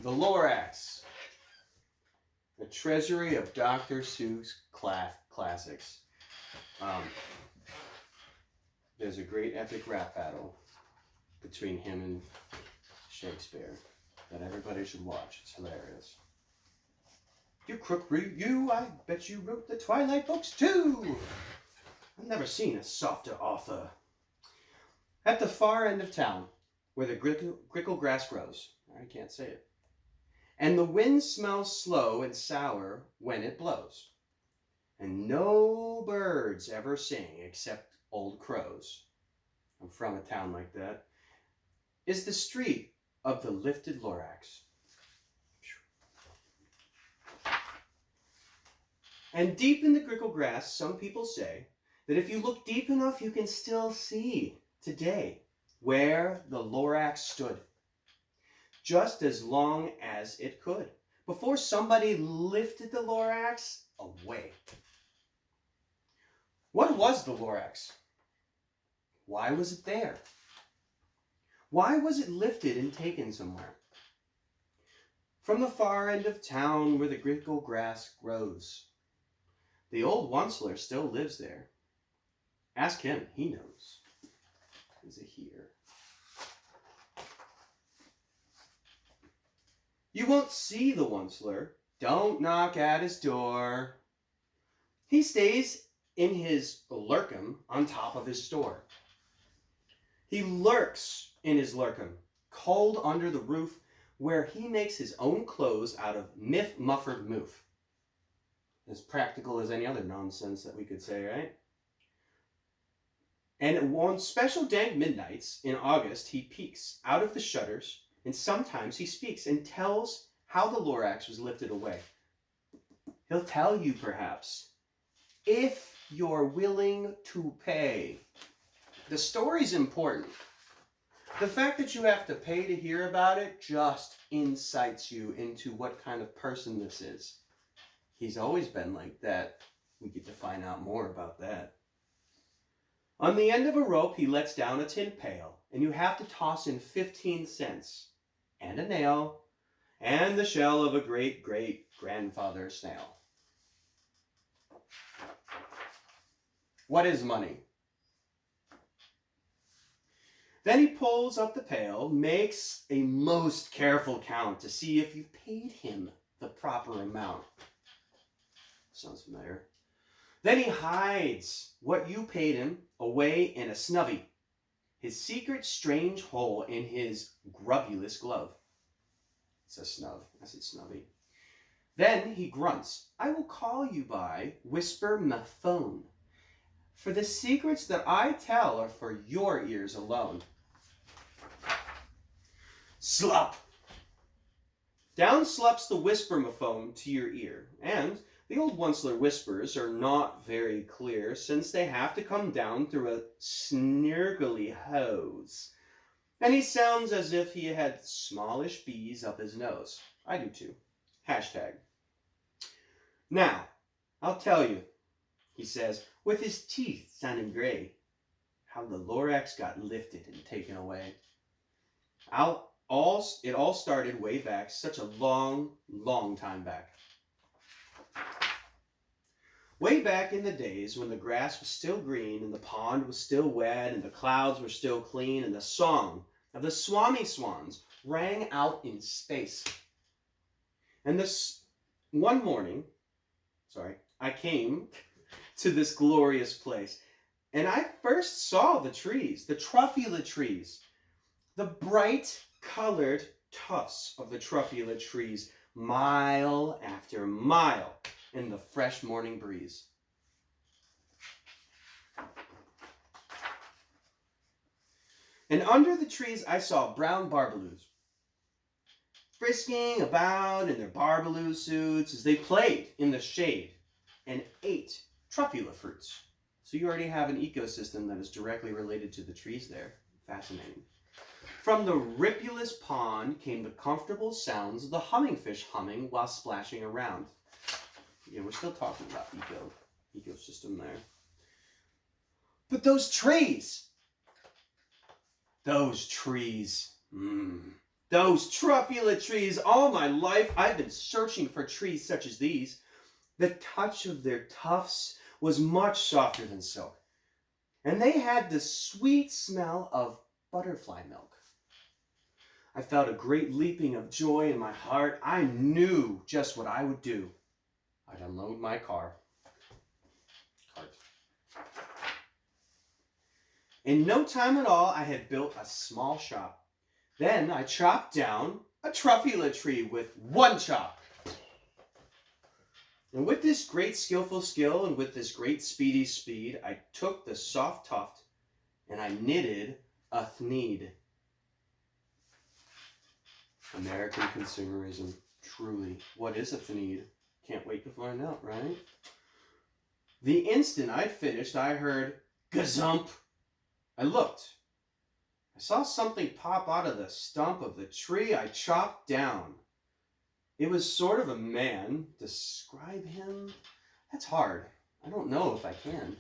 The Lorax, a treasury of Dr. Seuss classics. There's a great epic rap battle between him and Shakespeare that everybody should watch. It's hilarious. You crook, you, I bet you wrote the Twilight books too. I've never seen a softer author. At the far end of town, where the grickle grass grows, I can't say it, and the wind smells slow and sour when it blows, and no birds ever sing except old crows. I'm from a town like that. Is the street of the lifted Lorax. And deep in the grickle grass, some people say that if you look deep enough, you can still see today where the Lorax stood, just as long as it could, before somebody lifted the Lorax away. What was the Lorax? Why was it there? Why was it lifted and taken somewhere? From the far end of town where the grickle grass grows, the old Onceler still lives there. Ask him, he knows. Is it here? You won't see the Onceler. Don't knock at his door. He stays in his lurkum on top of his store. He lurks in his lurkum, cold under the roof, where he makes his own clothes out of mufford moof. As practical as any other nonsense that we could say, right? And on special dank midnights in August, he peeks out of the shutters, and sometimes he speaks and tells how the Lorax was lifted away. He'll tell you, perhaps, if you're willing to pay. The story's important. The fact that you have to pay to hear about it just incites you into what kind of person this is. He's always been like that. We get to find out more about that. On the end of a rope, he lets down a tin pail, and you have to toss in 15 cents, and a nail, and the shell of a great-great-grandfather snail. What is money? Then he pulls up the pail, makes a most careful count to see if you paid him the proper amount. Sounds familiar. Then he hides what you paid him away in a snuvvy, his secret strange hole in his grubulous glove. It's a snub. I said snubby. Then he grunts, I will call you by whisper my phone, for the secrets that I tell are for your ears alone. Slop! Down slops the whisper-mophone to your ear, and the old Onceler whispers are not very clear, since they have to come down through a snurgly hose. And he sounds as if he had smallish bees up his nose. I do too. Hashtag. Now, I'll tell you, he says, with his teeth sounding gray, how the Lorax got lifted and taken away. It all started way back, such a long, long time back. Way back in the days when the grass was still green and the pond was still wet and the clouds were still clean and the song of the Swami Swans rang out in space. And this one morning, I came to this glorious place, and I first saw the trees, the truffula trees, the bright colored tufts of the truffula trees, mile after mile in the fresh morning breeze. And under the trees I saw brown barbaloos, frisking about in their barbaloo suits as they played in the shade and ate truffula fruits. So you already have an ecosystem that is directly related to the trees there. Fascinating. From the ripulous pond came the comfortable sounds of the hummingfish humming while splashing around. Yeah, we're still talking about ecosystem there. But those trees, Those truffula trees, all my life I've been searching for trees such as these. The touch of their tufts was much softer than silk, and they had the sweet smell of butterfly milk. I felt a great leaping of joy in my heart. I knew just what I would do. I'd unload my cart. In no time at all, I had built a small shop. Then I chopped down a truffula tree with one chop. And with this great skillful skill and with this great speedy speed, I took the soft tuft and I knitted a thneed. American consumerism, truly. What is a thneed? Can't wait to find out, right? The instant I'd finished, I heard gazump. I looked. I saw something pop out of the stump of the tree I chopped down. It was sort of a man. Describe him? That's hard. I don't know if I can.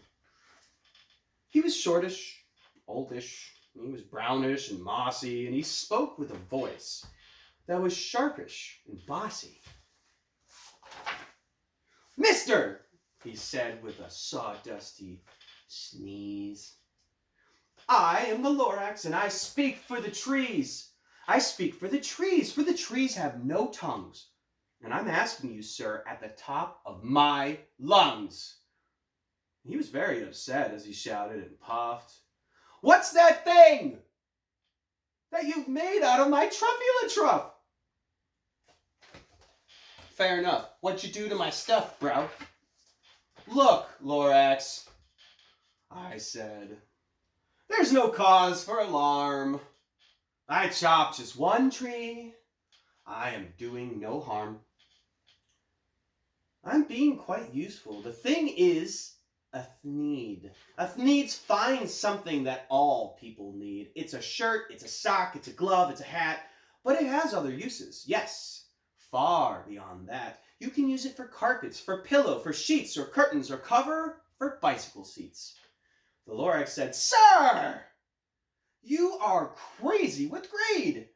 He was shortish, oldish, and he was brownish and mossy, and he spoke with a voice that was sharpish and bossy. Mister, he said with a sawdusty sneeze, I am the Lorax, and I speak for the trees. I speak for the trees have no tongues. And I'm asking you, sir, at the top of my lungs. He was very upset as he shouted and puffed. What's that thing that you've made out of my truffula truff? Fair enough. What'd you do to my stuff, bro? Look, Lorax, I said. There's no cause for alarm. I chopped just one tree. I am doing no harm. I'm being quite useful. The thing is a thneed. A thneed's find something that all people need. It's a shirt, it's a sock, it's a glove, it's a hat, but it has other uses. Yes, far beyond that. You can use it for carpets, for pillow, for sheets or curtains or cover for bicycle seats. The Lorax said, Sir, you are crazy with greed.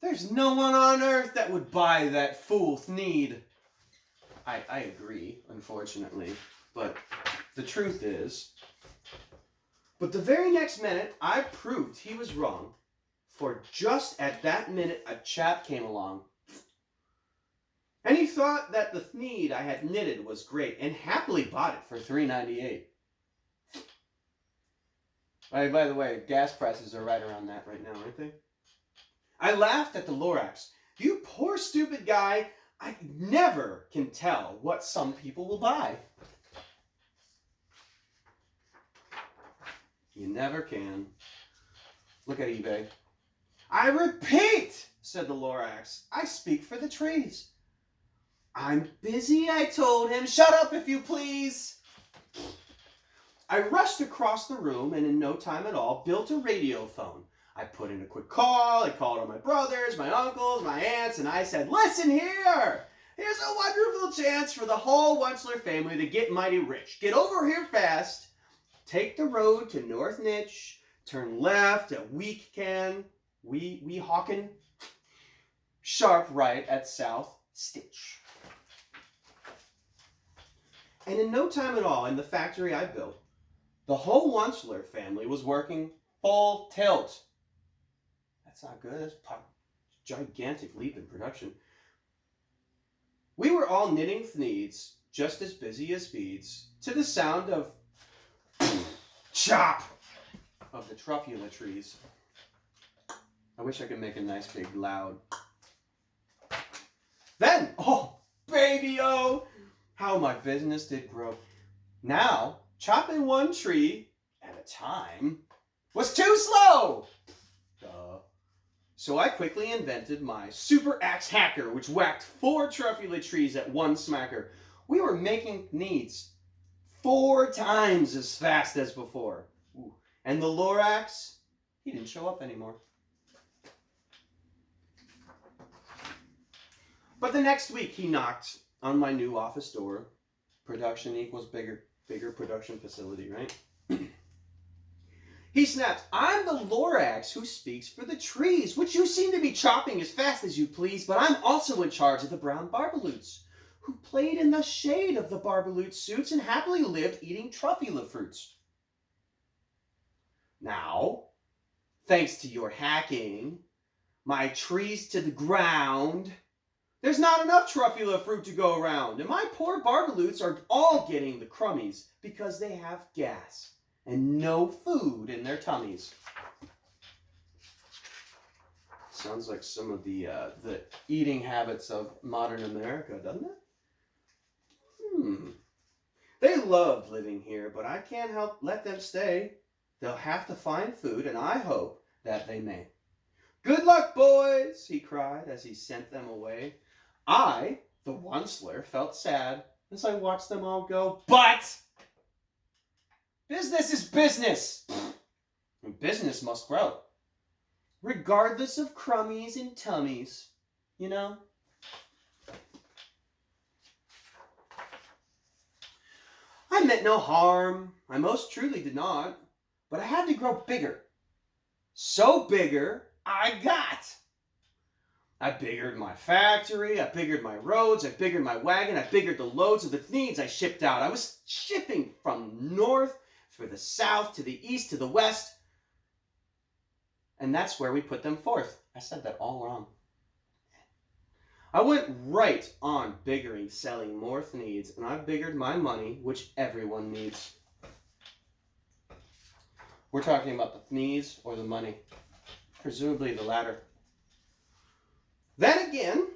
There's no one on earth that would buy that fool thneed. I agree, unfortunately, but the truth is, but the very next minute, I proved he was wrong, for just at that minute, a chap came along, and he thought that the thneed I had knitted was great, and happily bought it for $3.98. By the way, gas prices are right around that right now, aren't they? I laughed at the Lorax. You poor stupid guy, I never can tell what some people will buy. You never can. Look at eBay. I repeat, said the Lorax, I speak for the trees. I'm busy, I told him. Shut up, if you please. I rushed across the room and in no time at all built a radio phone. I put in a quick call. I called on my brothers, my uncles, my aunts, and I said, listen here. Here's a wonderful chance for the whole Wunschler family to get mighty rich. Get over here fast. Take the road to North Nitch. Turn left at Weehawken. Sharp right at South Stitch. And in no time at all, in the factory I built, the whole Wunschler family was working full tilt. That's not good. That's a gigantic leap in production. We were all knitting thneeds, just as busy as beads, to the sound of chop of the truffula trees. I wish I could make a nice big loud. Then, oh, baby-o, how my business did grow. Now, chopping one tree at a time was too slow. So I quickly invented my super axe hacker, which whacked 4 truffula trees at one smacker. We were making thneeds 4 times as fast as before. Ooh. And the Lorax, he didn't show up anymore. But the next week he knocked on my new office door. Production equals bigger production facility, right? He snaps, I'm the Lorax who speaks for the trees, which you seem to be chopping as fast as you please, but I'm also in charge of the brown barbaloots, who played in the shade of the barbaloot suits and happily lived eating truffula fruits. Now, thanks to your hacking, my trees to the ground, there's not enough truffula fruit to go around, and my poor barbaloots are all getting the crummies because they have gas and no food in their tummies. Sounds like some of the eating habits of modern America, doesn't it? They loved living here, but I can't help let them stay. They'll have to find food, and I hope that they may. Good luck, boys, he cried as he sent them away. I, the Onceler, felt sad as I watched them all go, but business is business, and business must grow, regardless of crummies and tummies, you know? I meant no harm, I most truly did not, but I had to grow bigger. So bigger, I got. I biggered my factory, I biggered my roads, I biggered my wagon, I biggered the loads of the needs I shipped out. I was shipping from north to the south, to the east, to the west. And that's where we put them forth. I said that all wrong. I went right on biggering, selling more needs, and I biggered my money, which everyone needs. We're talking about the needs or the money. Presumably the latter. Then again,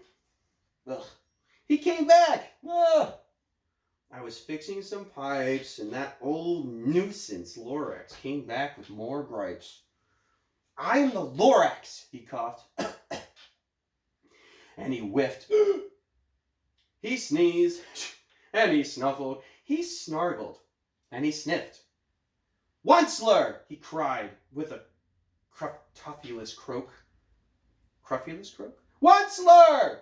he came back. I was fixing some pipes, and that old nuisance Lorax came back with more gripes. I am the Lorax, he coughed. And he whiffed. He sneezed, and he snuffled. He snargled, and he sniffed. Onceler, he cried with a truffulous croak. Cruffulous croak? Onceler!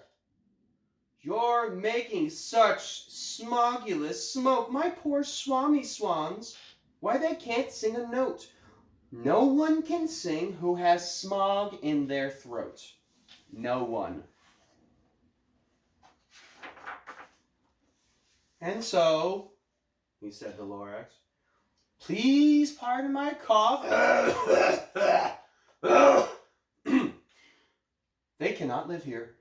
You're making such smogulous smoke. My poor swami swans, why they can't sing a note. No one can sing who has smog in their throat. No one. And so, he said to Lorax, please pardon my cough. They cannot live here,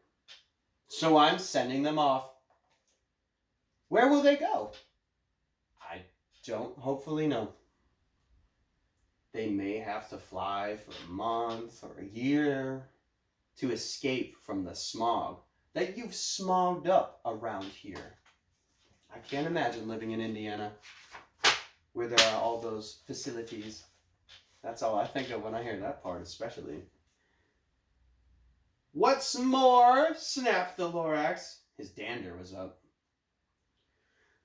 so I'm sending them off. Where will they go? I don't hopefully know. They may have to fly for a month or a year to escape from the smog that you've smogged up around here. I can't imagine living in Indiana where there are all those facilities. That's all I think of when I hear that part, especially. What's more, snapped the Lorax. His dander was up.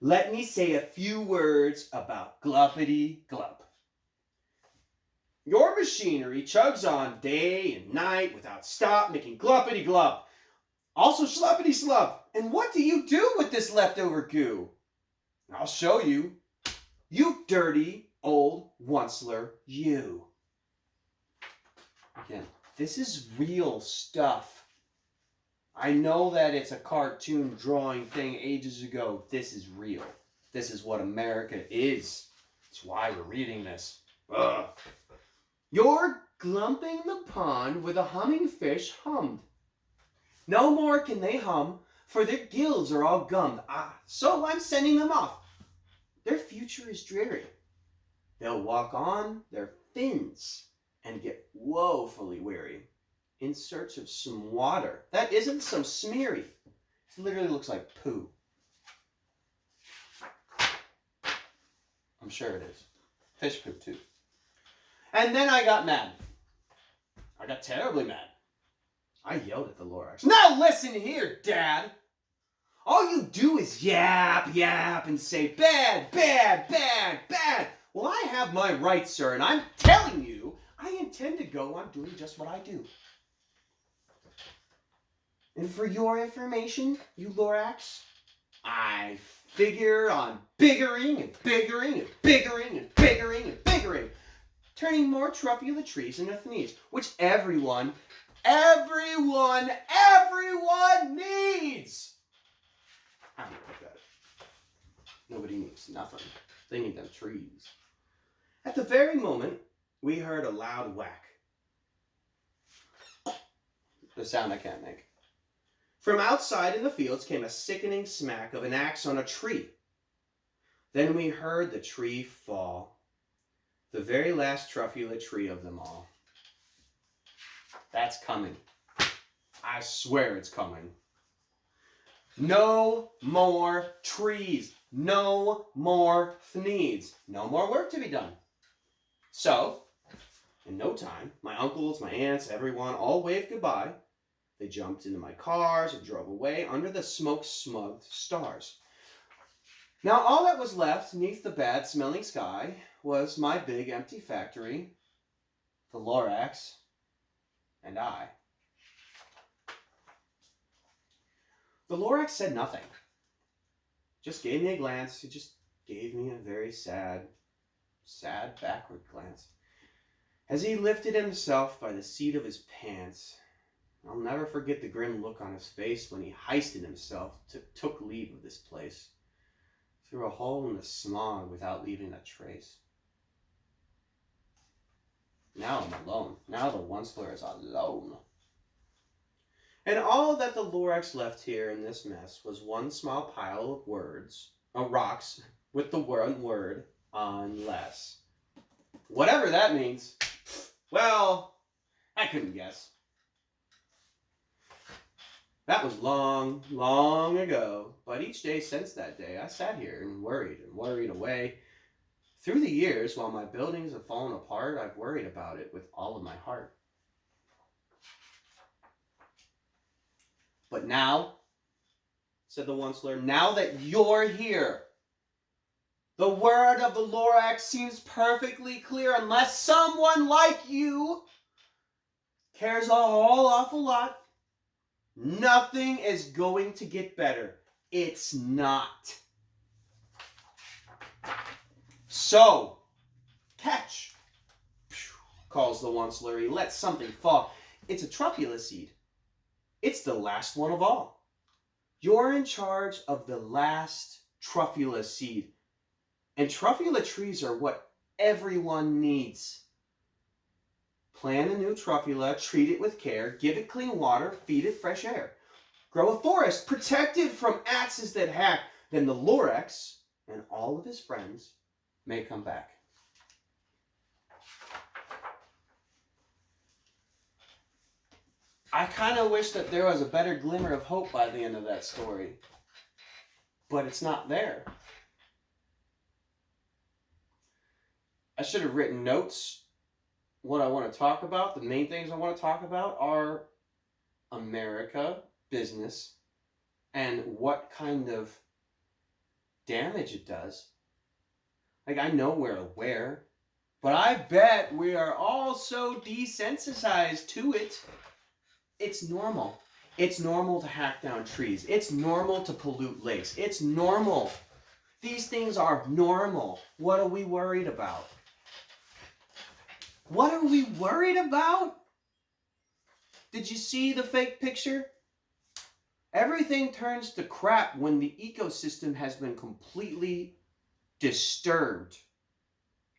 Let me say a few words about gluppity-glup. Your machinery chugs on day and night without stop, making gluppity-glup. Also sluppity-slup. And what do you do with this leftover goo? I'll show you. You dirty old Onceler, you. Again, this is real stuff. I know that it's a cartoon drawing thing ages ago. This is real. This is what America is. That's why we're reading this. Ugh. You're glumping the pond where the humming fish hummed. No more can they hum, for their gills are all gummed. So I'm sending them off. Their future is dreary. They'll walk on their fins and get woefully weary in search of some water that isn't so smeary. It literally looks like poo. I'm sure it is. Fish poop too. And then I got mad. I got terribly mad. I yelled at the Lorax. Now listen here, Dad. All you do is yap, yap, and say, bad, bad, bad, bad. Well, I have my rights, sir, and I'm telling you, I intend to go on doing just what I do. And for your information, you Lorax, I figure on biggering and biggering and biggering and biggering and biggering turning more truffula trees into thneeds, which everyone needs. I don't know about it. Nobody needs nothing. They need them trees. At the very moment, we heard a loud whack. The sound I can't make. From outside in the fields came a sickening smack of an axe on a tree. Then we heard the tree fall. The very last truffula tree of them all. That's coming. I swear it's coming. No more trees. No more thneeds. No more work to be done. So, in no time, my uncles, my aunts, everyone, all waved goodbye. They jumped into my cars and drove away under the smoke-smugged stars. Now all that was left beneath the bad-smelling sky was my big empty factory, the Lorax, and I. The Lorax said nothing. Just gave me a glance. He just gave me a very sad backward glance. As he lifted himself by the seat of his pants, I'll never forget the grim look on his face when he hoisted himself, took leave of this place, through a hole in the smog without leaving a trace. Now I'm alone. Now the Onceler is alone. And all that the Lorax left here in this mess was one small pile of rocks with the one word, unless. Whatever that means. Well, I couldn't guess. That was long, long ago, but each day since that day, I sat here and worried away. Through the years, while my buildings have fallen apart, I've worried about it with all of my heart. But now, said the Onceler, now that you're here, the word of the Lorax seems perfectly clear. Unless someone like you cares a whole awful lot, nothing is going to get better. It's not. So, catch, calls the Onceler. He lets something fall. It's a truffula seed. It's the last one of all. You're in charge of the last truffula seed. And truffula trees are what everyone needs. Plant a new truffula, treat it with care, give it clean water, feed it fresh air. Grow a forest protected from axes that hack. Then the Lorax and all of his friends may come back. I kind of wish that there was a better glimmer of hope by the end of that story. But it's not there. I should have written notes. What I want to talk about, the main things I want to talk about are America, business, and what kind of damage it does. Like, I know we're aware, but I bet we are all so desensitized to it. It's normal. It's normal to hack down trees. It's normal to pollute lakes. It's normal. These things are normal. What are we worried about? What are we worried about? Did you see the fake picture? Everything turns to crap when the ecosystem has been completely disturbed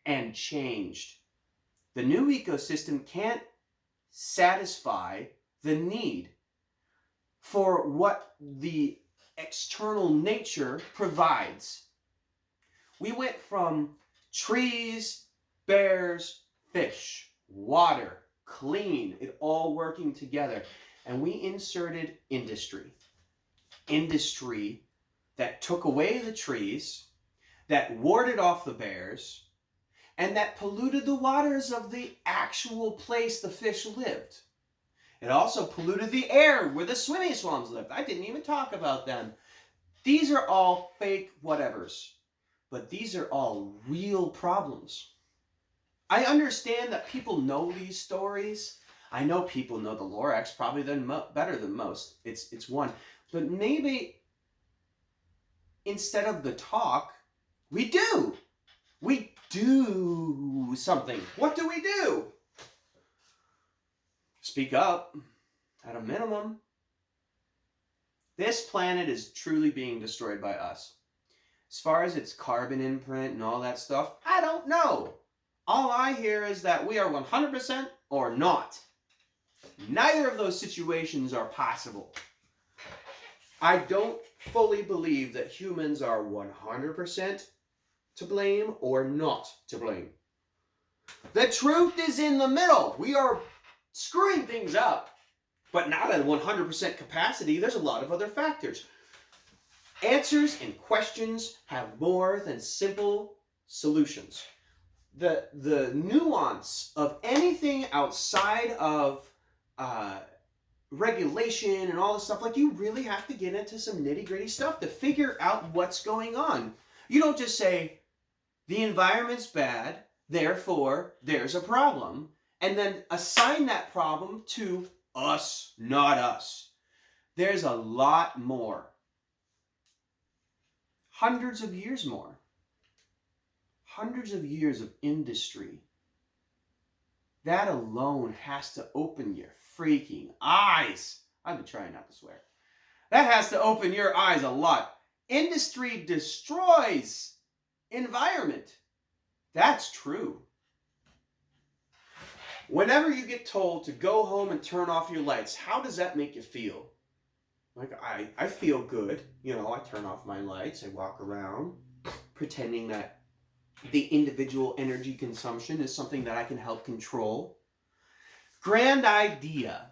and changed. The new ecosystem can't satisfy the need for what the external nature provides. We went from trees, bears, fish, water, clean, it all working together. And we inserted industry. Industry that took away the trees, that warded off the bears, and that polluted the waters of the actual place the fish lived. It also polluted the air where the swimming swans lived. I didn't even talk about them. These are all fake whatevers. But these are all real problems. I understand that people know these stories. I know people know the Lorax probably better than most. It's one. But maybe instead of the talk, we do. We do something. What do we do? Speak up, at a minimum. This planet is truly being destroyed by us. As far as its carbon imprint and all that stuff, I don't know. All I hear is that we are 100% or not. Neither of those situations are possible. I don't fully believe that humans are 100% to blame or not to blame. The truth is in the middle. We are screwing things up, but not at 100% capacity. There's a lot of other factors. Answers and questions have more than simple solutions. The nuance of anything outside of regulation and all this stuff, like, you really have to get into some nitty-gritty stuff to figure out what's going on. You don't just say, the environment's bad, therefore there's a problem, and then assign that problem to us, not us. There's a lot more. Hundreds of years more. Hundreds of years of industry. That alone has to open your freaking eyes. I've been trying not to swear. That has to open your eyes a lot. Industry destroys environment. That's true. Whenever you get told to go home and turn off your lights, how does that make you feel? Like, I feel good. You know, I turn off my lights. I walk around pretending that the individual energy consumption is something that I can help control. Grand idea.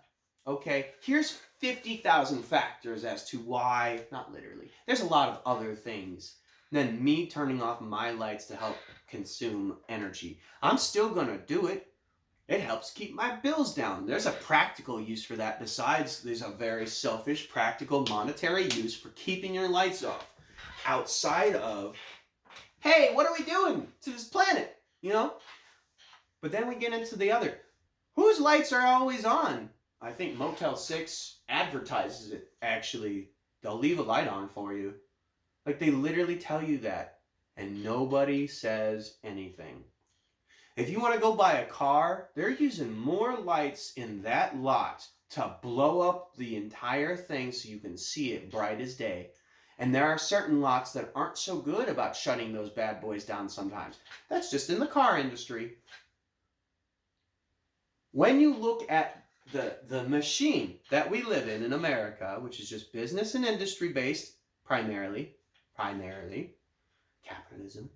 Okay, here's 50,000 factors as to why, not literally, there's a lot of other things than me turning off my lights to help consume energy. I'm still going to do it. It helps keep my bills down. There's a practical use for that. Besides, there's a very selfish, practical, monetary use for keeping your lights off. Outside of, hey, what are we doing to this planet? You know? But then we get into the other. Whose lights are always on? I think Motel 6 advertises it, actually. They'll leave a light on for you. Like, they literally tell you that. And nobody says anything. If you want to go buy a car, they're using more lights in that lot to blow up the entire thing so you can see it bright as day. And there are certain lots that aren't so good about shutting those bad boys down sometimes. That's just in the car industry. When you look at the machine that we live in America, which is just business and industry based, primarily, capitalism,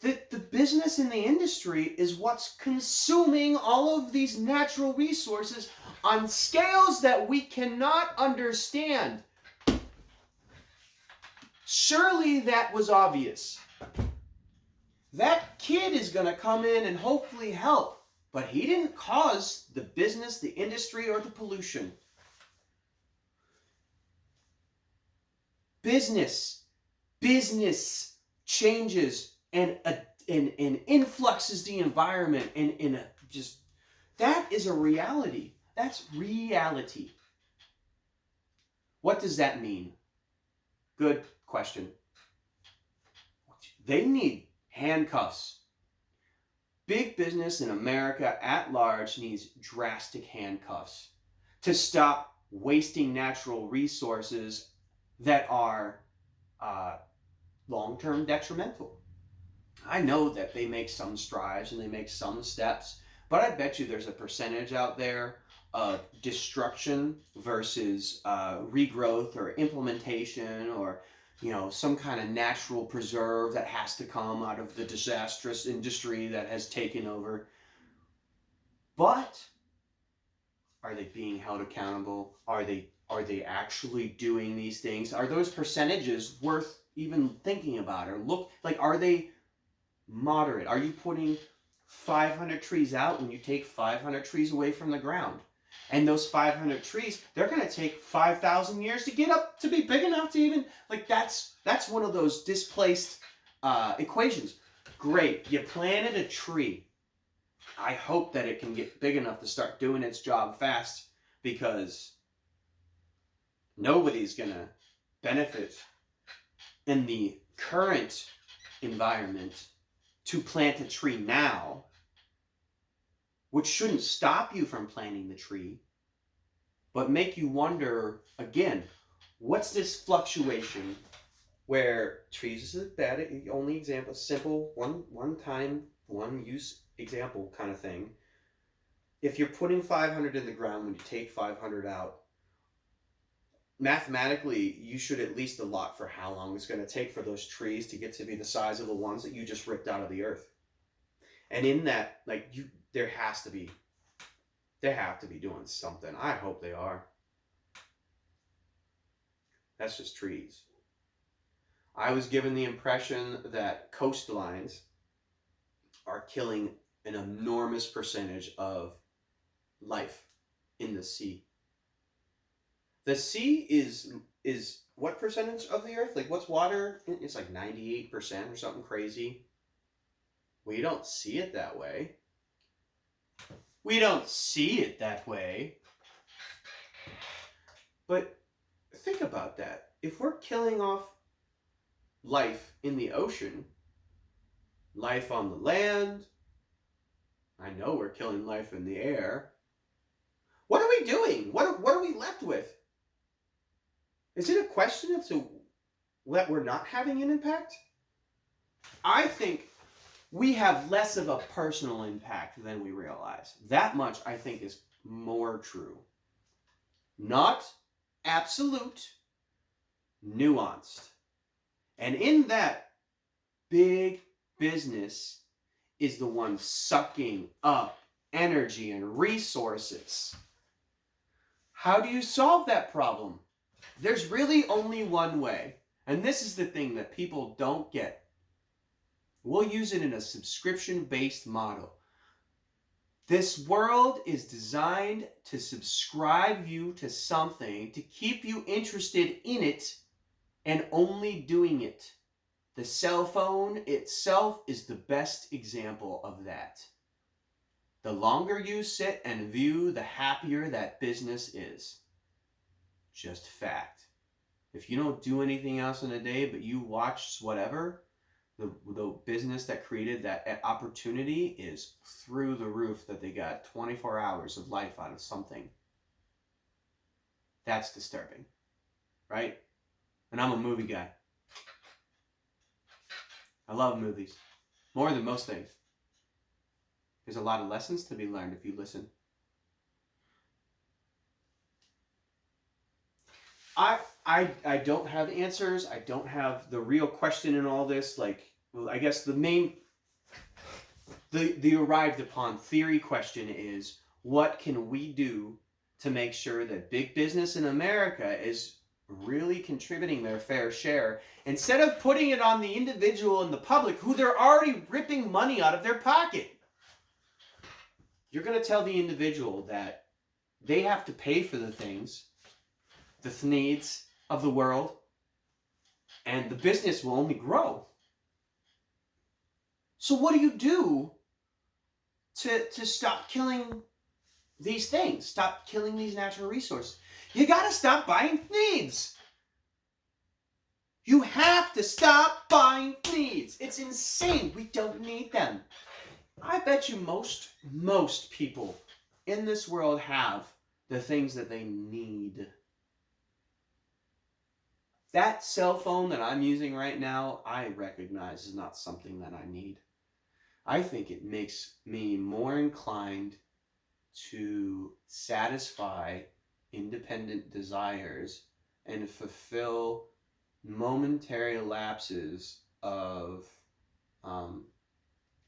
the business and the industry is what's consuming all of these natural resources on scales that we cannot understand. Surely that was obvious. That kid is going to come in and hopefully help, but he didn't cause the business, the industry, or the pollution. Business changes and influxes the environment and just, that is a reality. That's reality. What does that mean? Good question. They need handcuffs. Big business in America at large needs drastic handcuffs to stop wasting natural resources that are long-term detrimental. I know that they make some strides and they make some steps, but I bet you there's a percentage out there of destruction versus regrowth or implementation, or, you know, some kind of natural preserve that has to come out of the disastrous industry that has taken over. But are they being held accountable? Are they actually doing these things? Are those percentages worth even thinking about? Or look, like, are they moderate? Are you putting 500 trees out when you take 500 trees away from the ground? And those 500 trees, they're going to take 5,000 years to get up to be big enough to even, like, that's one of those displaced equations. Great, you planted a tree. I hope that it can get big enough to start doing its job fast, because nobody's going to benefit in the current environment to plant a tree now, which shouldn't stop you from planting the tree, but make you wonder, again, what's this fluctuation where trees is a bad only example, simple, one time, one use example kind of thing. If you're putting 500 in the ground, when you take 500 out, mathematically, you should at least allot for how long it's going to take for those trees to get to be the size of the ones that you just ripped out of the earth. And in that, like, they have to be doing something. I hope they are. That's just trees. I was given the impression that coastlines are killing an enormous percentage of life in the sea. The sea is what percentage of the earth? Like, what's water? It's like 98% or something crazy. We don't see it that way. We don't see it that way. But think about that. If we're killing off life in the ocean, life on the land, I know we're killing life in the air. What are we doing? What are we left with? Is it a question of that we're not having an impact? I think we have less of a personal impact than we realize. That much, I think, is more true. Not absolute, nuanced. And in that, big business is the one sucking up energy and resources. How do you solve that problem? There's really only one way. And this is the thing that people don't get. We'll use it in a subscription-based model. This world is designed to subscribe you to something, to keep you interested in it, and only doing it. The cell phone itself is the best example of that. The longer you sit and view, the happier that business is. Just fact. If you don't do anything else in a day, but you watch whatever, the business that created that opportunity is through the roof, that they got 24 hours of life out of something. That's disturbing, right? And I'm a movie guy. I love movies. More than most things. There's a lot of lessons to be learned if you listen. I don't have answers. I don't have the real question in all this. Like, well, I guess the arrived upon theory question is, what can we do to make sure that big business in America is really contributing their fair share, instead of putting it on the individual and the public, who they're already ripping money out of their pocket? You're going to tell the individual that they have to pay for the things, the needs of the world, and the business will only grow. So what do you do to stop killing these things? Stop killing these natural resources? You got to stop buying needs. You have to stop buying needs. It's insane. We don't need them. I bet you most people in this world have the things that they need. That cell phone that I'm using right now, I recognize is not something that I need. I think it makes me more inclined to satisfy independent desires and fulfill momentary lapses of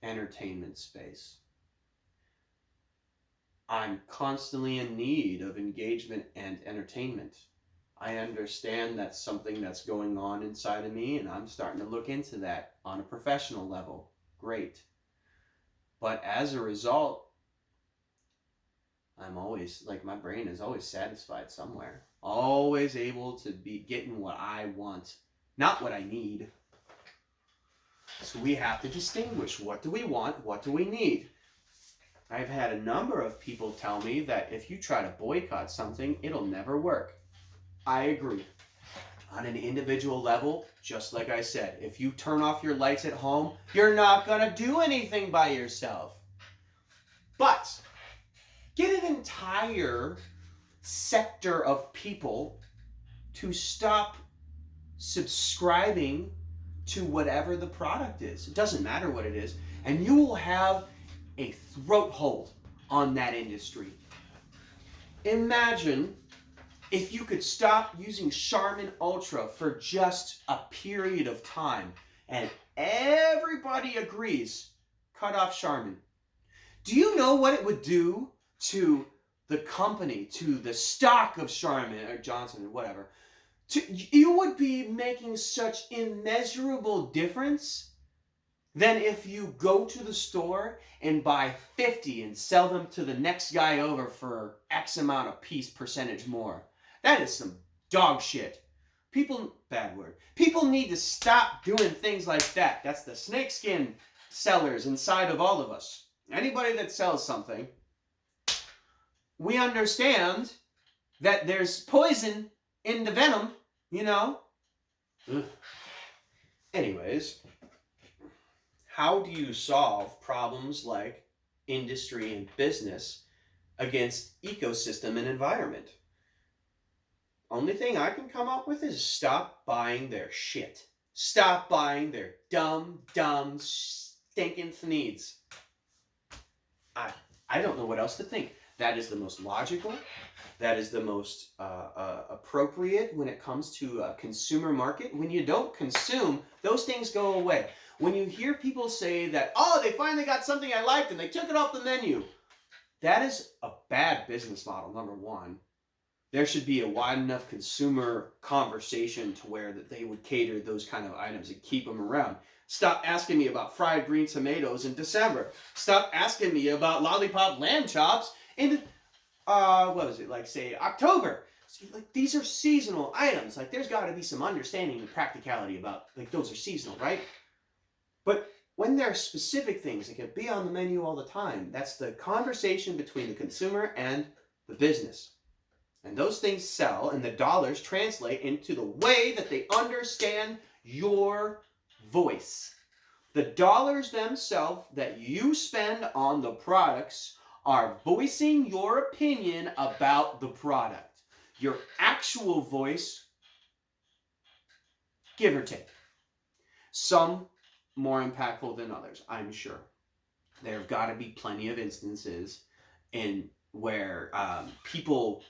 entertainment space. I'm constantly in need of engagement and entertainment. I understand that's something that's going on inside of me, and I'm starting to look into that on a professional level. Great. But as a result, I'm always, like, my brain is always satisfied somewhere. Always able to be getting what I want, not what I need. So we have to distinguish, what do we want, what do we need? I've had a number of people tell me that if you try to boycott something, it'll never work. I agree. On an individual level, just like I said, if you turn off your lights at home, you're not going to do anything by yourself. But get an entire sector of people to stop subscribing to whatever the product is. It doesn't matter what it is. And you will have a throat hold on that industry. Imagine if you could stop using Charmin Ultra for just a period of time and everybody agrees, cut off Charmin. Do you know what it would do to the company, to the stock of Charmin or Johnson or whatever? You would be making such immeasurable difference than if you go to the store and buy 50 and sell them to the next guy over for X amount of percentage more. That is some dog shit. Bad word. People need to stop doing things like that. That's the snakeskin sellers inside of all of us. Anybody that sells something, we understand that there's poison in the venom, you know? Ugh. Anyways, how do you solve problems like industry and business against ecosystem and environment? Only thing I can come up with is stop buying their shit. Stop buying their dumb, stinking needs. I don't know what else to think. That is the most logical. That is the most appropriate when it comes to a consumer market. When you don't consume, those things go away. When you hear people say that, oh, they finally got something I liked and they took it off the menu, that is a bad business model, number one. There should be a wide enough consumer conversation to where that they would cater those kind of items and keep them around. Stop asking me about fried green tomatoes in December. Stop asking me about lollipop lamb chops in, say October. See, like, these are seasonal items. Like, there's got to be some understanding and practicality about, like, those are seasonal, right? But when there are specific things that can be on the menu all the time, that's the conversation between the consumer and the business. And those things sell, and the dollars translate into the way that they understand your voice. The dollars themselves that you spend on the products are voicing your opinion about the product. Your actual voice, give or take. Some more impactful than others, I'm sure. There have got to be plenty of instances in where people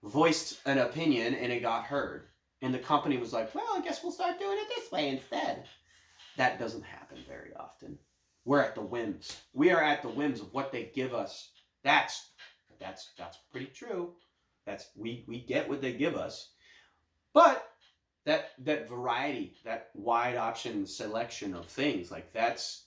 voiced an opinion and it got heard. And the company was like, well, I guess we'll start doing it this way instead. That doesn't happen very often. We're at the whims. We are at the whims of what they give us. That's pretty true. We get what they give us. But that variety, that wide option selection of things, like that's